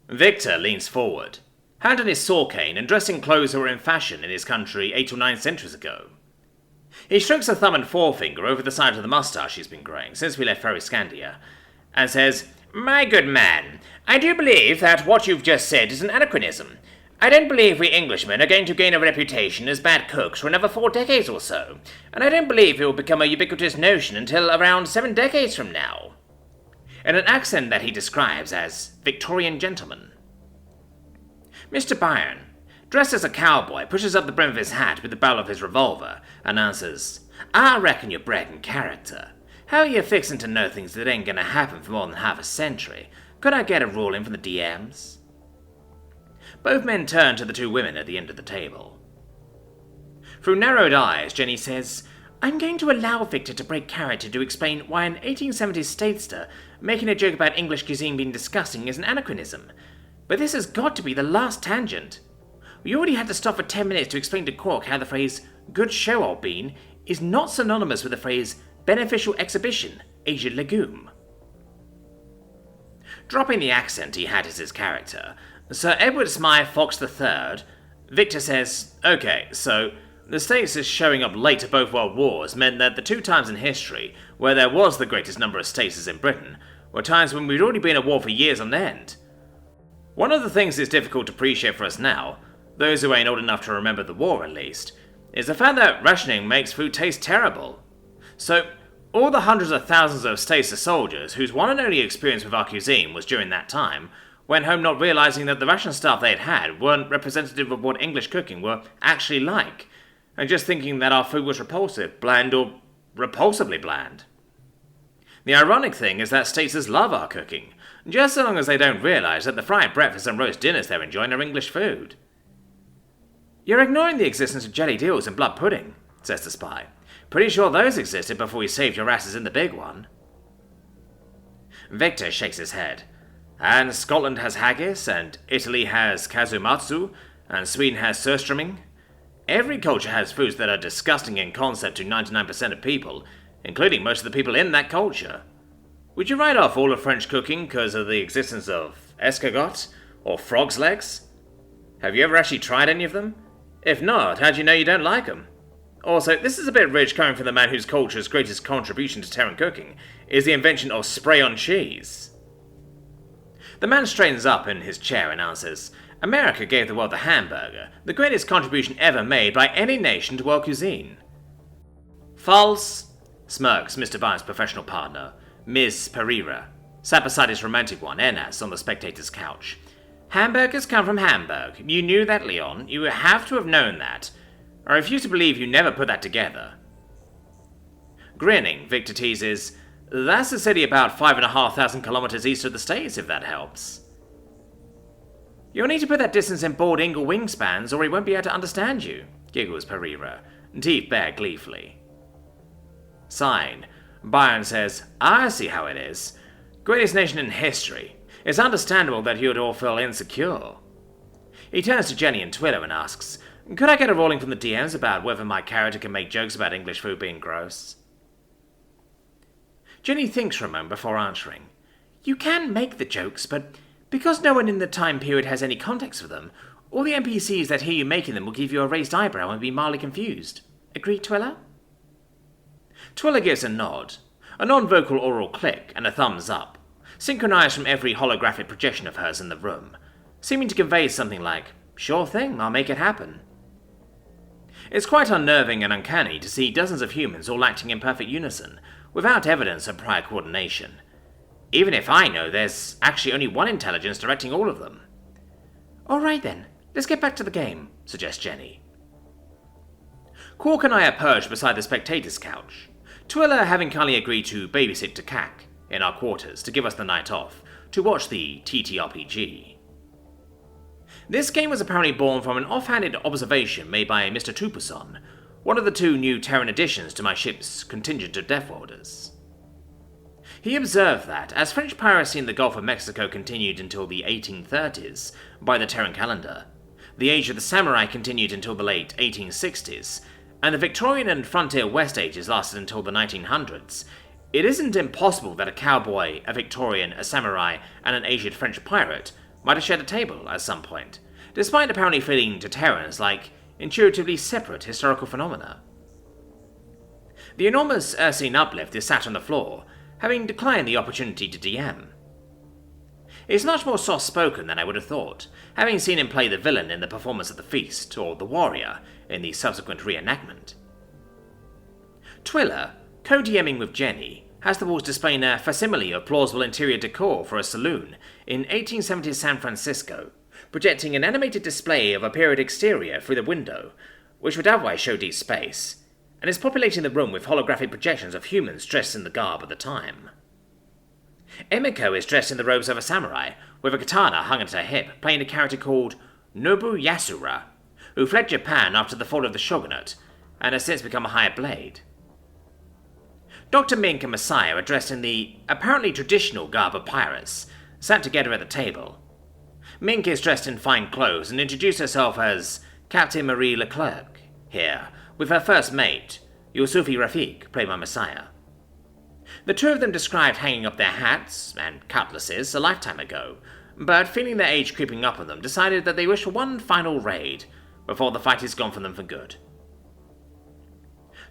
Victor leans forward, hand on his saw cane and dressed in clothes that were in fashion in his country 8 or 9 centuries ago. He strokes a thumb and forefinger over the side of the moustache he's been growing since we left Ferriscandia, and says, "My good man, I do believe that what you've just said is an anachronism. I don't believe we Englishmen are going to gain a reputation as bad cooks for another 4 decades or so, and I don't believe it will become a ubiquitous notion until around 7 decades from now," in an accent that he describes as Victorian gentleman. Mr. Byron, dressed as a cowboy, pushes up the brim of his hat with the barrel of his revolver and answers, "I reckon you're breaking character. How are you fixing to know things that ain't gonna happen for more than half a century? Could I get a ruling from the DMs?" Both men turn to the 2 women at the end of the table. Through narrowed eyes, Jenny says, "I'm going to allow Victor to break character to explain why an 1870s statester making a joke about English cuisine being disgusting is an anachronism. But this has got to be the last tangent. We already had to stop for 10 minutes to explain to Quark how the phrase 'good show, old bean' is not synonymous with the phrase 'beneficial exhibition, aged legume.'" Dropping the accent he had as his character, Sir Edward Smythe Fox III, Victor says, "Okay, so the statesters showing up late to both world wars meant that the 2 times in history where there was the greatest number of statesters in Britain were times when we'd already been at war for years on end. One of the things that's difficult to appreciate for us now, those who ain't old enough to remember the war at least, is the fact that rationing makes food taste terrible. So, all the hundreds of thousands of staster soldiers whose one and only experience with our cuisine was during that time went home not realizing that the ration stuff they'd had weren't representative of what English cooking were actually like, and just thinking that our food was repulsive, bland, or repulsively bland. The ironic thing is that statesters love our cooking, just so long as they don't realize that the fried breakfasts and roast dinners they're enjoying are English food. "You're ignoring the existence of jelly deals and blood pudding," says the spy. "Pretty sure those existed before you saved your asses in the big one." Victor shakes his head. "And Scotland has haggis, and Italy has kazumatsu, and Sweden has surströmming. Every culture has foods that are disgusting in concept to 99% of people, including most of the people in that culture. Would you write off all of French cooking because of the existence of escargot or frog's legs? Have you ever actually tried any of them? If not, how do you know you don't like them? Also, this is a bit rich coming from the man whose culture's greatest contribution to Terran cooking is the invention of spray-on cheese." The man straightens up in his chair and answers, "America gave the world the hamburger, the greatest contribution ever made by any nation to world cuisine." "False," smirks Mr. Byron's professional partner, Ms. Pereira, sat beside his romantic one, Enas, on the spectator's couch. "Hamburgers come from Hamburg. You knew that, Leon. You have to have known that. I refuse to believe you never put that together." Grinning, Victor teases, "That's a city about 5,500 kilometers east of the States, if that helps." "You'll need to put that distance in bald eagle wingspans or he won't be able to understand you," giggles Pereira, teeth bare gleefully. Sighing, Byron says, "I see how it is. Greatest nation in history. It's understandable that you'd all feel insecure." He turns to Jenny and Twiller and asks, "Could I get a ruling from the DMs about whether my character can make jokes about English food being gross?" Jenny thinks for a moment before answering. "You can make the jokes, but because no one in the time period has any context for them, all the NPCs that hear you making them will give you a raised eyebrow and be mildly confused. Agreed, Twiller?" Twiller gives a nod, a non-vocal oral click, and a thumbs up, synchronized from every holographic projection of hers in the room, seeming to convey something like, "Sure thing, I'll make it happen." It's quite unnerving and uncanny to see dozens of humans all acting in perfect unison, without evidence of prior coordination. Even if I know there's actually only one intelligence directing all of them. "All right then, let's get back to the game," suggests Jenny. Quark and I are perched beside the spectator's couch, Twiller having kindly agreed to babysit to Cac in our quarters to give us the night off to watch the TTRPG. This game was apparently born from an offhanded observation made by Mr. Tupuson, one of the 2 new Terran additions to my ship's contingent of Deathwarders. He observed that, as French piracy in the Gulf of Mexico continued until the 1830s by the Terran calendar, the age of the samurai continued until the late 1860s, and the Victorian and frontier West ages lasted until the 1900s, it isn't impossible that a cowboy, a Victorian, a samurai, and an aged French pirate might have shared a table at some point, despite apparently feeling to Terrans like intuitively separate historical phenomena. The enormous Ursine uplift is sat on the floor, having declined the opportunity to DM. It's much more soft-spoken than I would have thought, having seen him play the villain in the performance of the feast, or the warrior in the subsequent reenactment. Twiller, co-DMing with Jenny, has the walls displaying a facsimile of plausible interior decor for a saloon in 1870s San Francisco, projecting an animated display of a period exterior through the window, which would otherwise show deep space, and is populating the room with holographic projections of humans dressed in the garb of the time. Emiko is dressed in the robes of a samurai, with a katana hung at her hip, playing a character called Nobu Yasura, who fled Japan after the fall of the shogunate, and has since become a hired blade. Dr. Mink and Messiah are dressed in the apparently traditional garb of pirates, sat together at the table. Mink is dressed in fine clothes and introduced herself as Captain Marie Leclerc here, with her first mate, Yusufi Rafik, played by Messiah. The two of them described hanging up their hats and cutlasses a lifetime ago, but feeling their age creeping up on them, decided that they wish for one final raid before the fight is gone from them for good.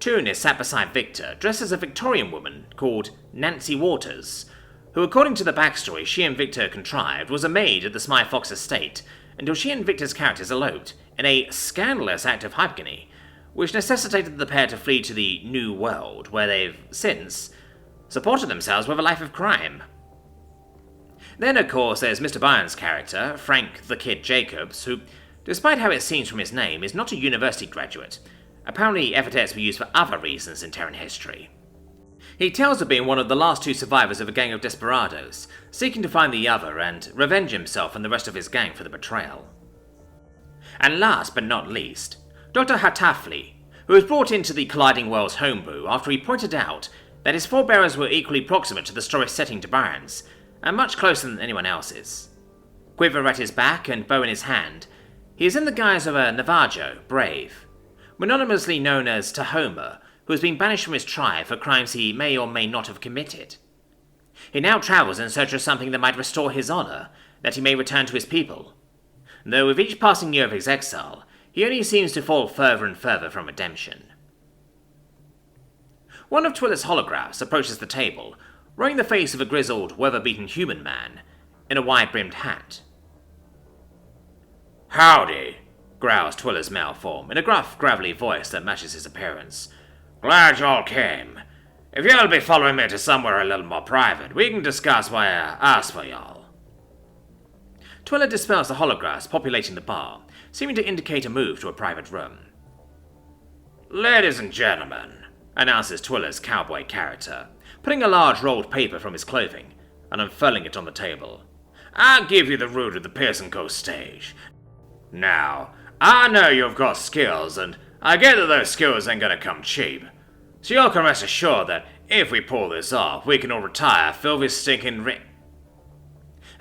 Toon is sat beside Victor, dressed as a Victorian woman called Nancy Waters, who, according to the backstory she and Victor contrived, was a maid at the Smy Fox estate until she and Victor's characters eloped in a scandalous act of hypergamy, which necessitated the pair to flee to the New World, where they've since supported themselves with a life of crime. Then, of course, there's Mr. Byrne's character, Frank the Kid Jacobs, who, despite how it seems from his name, is not a university graduate. Apparently, epithets were used for other reasons in Terran history. He tells of being one of the last two survivors of a gang of desperados, seeking to find the other and revenge himself and the rest of his gang for the betrayal. And last but not least, Dr. Hatafli, who was brought into the Colliding Worlds homebrew after he pointed out that his forebearers were equally proximate to the story's setting to Baron's, and much closer than anyone else's. Quiver at his back and bow in his hand, he is in the guise of a Navajo, brave, mononymously known as Tahoma, who has been banished from his tribe for crimes he may or may not have committed. He now travels in search of something that might restore his honor, that he may return to his people. Though with each passing year of his exile, he only seems to fall further and further from redemption. One of Twiller's holographs approaches the table, wearing the face of a grizzled, weather-beaten human man, in a wide-brimmed hat. "Howdy," growls Twiller's male form, in a gruff, gravelly voice that matches his appearance. "Glad y'all came. If y'all be following me to somewhere a little more private, we can discuss why I asked for y'all." Twiller dispels the holographs populating the bar, seeming to indicate a move to a private room. "Ladies and gentlemen," announces Twiller's cowboy character, putting a large rolled paper from his clothing and unfurling it on the table. "I'll give you the route of the Pearson Coast stage. Now, I know you've got skills, and I get that those skills ain't gonna come cheap. So y'all can rest assured that if we pull this off, we can all retire filthy stinking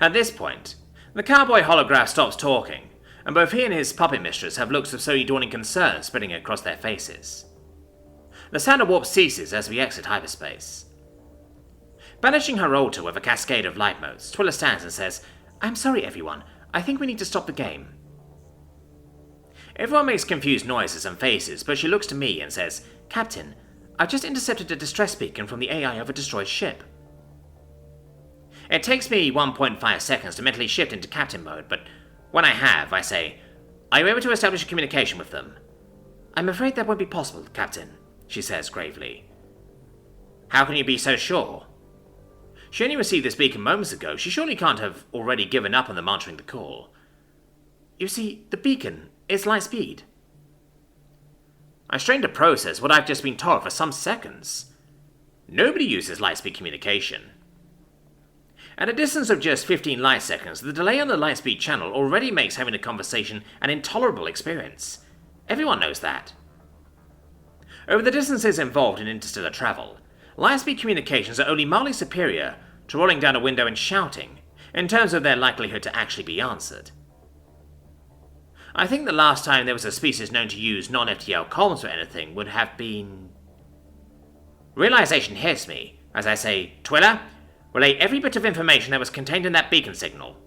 At this point, the cowboy holograph stops talking, and both he and his puppet mistress have looks of so dawning concern spreading across their faces. The sound of warp ceases as we exit hyperspace. Banishing her altar with a cascade of light motes, Twiller stands and says, "I'm sorry everyone, I think we need to stop the game." Everyone makes confused noises and faces, but she looks to me and says, "Captain, I've just intercepted a distress beacon from the AI of a destroyed ship." It takes me 1.5 seconds to mentally shift into captain mode, but when I have, I say, "Are you able to establish a communication with them?" "I'm afraid that won't be possible, Captain," she says gravely. "How can you be so sure? She only received this beacon moments ago. She surely can't have already given up on them answering the call." "You see, the beacon is light speed." I strain to process what I've just been told for some seconds. Nobody uses light-speed communication. At a distance of just 15 light seconds, the delay on the light-speed channel already makes having a conversation an intolerable experience. Everyone knows that. Over the distances involved in interstellar travel, light-speed communications are only mildly superior to rolling down a window and shouting, in terms of their likelihood to actually be answered. I think the last time there was a species known to use non-FTL comms for anything would have been... Realization hits me as I say, "Twiller, relay every bit of information that was contained in that beacon signal."